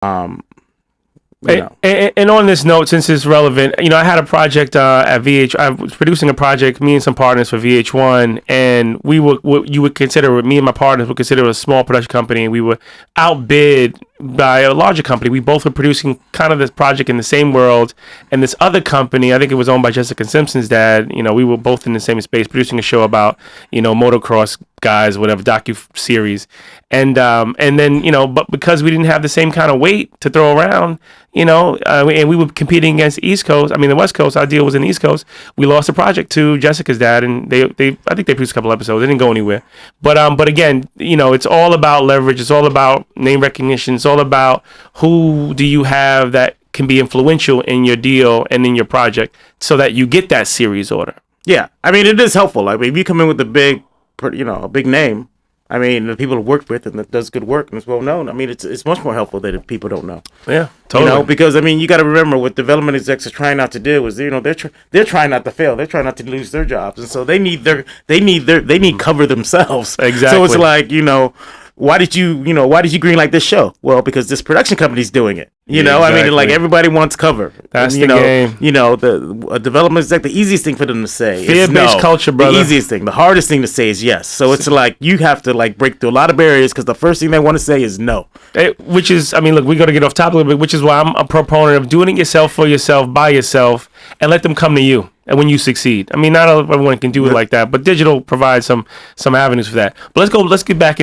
And on this note, since it's relevant, I had a project at VH. I was producing a project, me and some partners for VH1, and we were what you would consider, me and my partners would consider a small production company, and we were outbid by a larger company. We both were producing kind of this project in the same world, and this other company, I think it was owned by Jessica Simpson's dad. We were both in the same space, producing a show about motocross guys, whatever, docu-series, and then but because we didn't have the same kind of weight to throw around, and we were competing against the East Coast. I mean, the West Coast. Our deal was in the East Coast. We lost the project to Jessica's dad, and they I think they produced a couple episodes. They didn't go anywhere. But again, it's all about leverage. It's all about name recognition. It's all about who do you have that can be influential in your deal and in your project, so that you get that series order. Yeah, I mean, it is helpful. Like, if you come in with a big name, I mean, the people have worked with and that does good work and it's well known. I mean, it's much more helpful that if people don't know. Yeah, totally. Because I mean, you got to remember what development execs are trying not to do is they're trying not to fail. They're trying not to lose their jobs, and so they need cover themselves. Exactly. So it's like why did you greenlight this show? Well, because this production company's doing it. Exactly. I mean, like, everybody wants cover. That's the game. A development exec, the easiest thing for them to say fear-based is no. culture, brother. The easiest thing. The hardest thing to say is yes. So it's like you have to break through a lot of barriers because the first thing they want to say is no. Which is, I mean, look, we got to get off topic a little bit, which is why I'm a proponent of doing it yourself for yourself, by yourself, and let them come to you. And when you succeed, I mean, not everyone can do it like that, but digital provides some avenues for that. But let's get back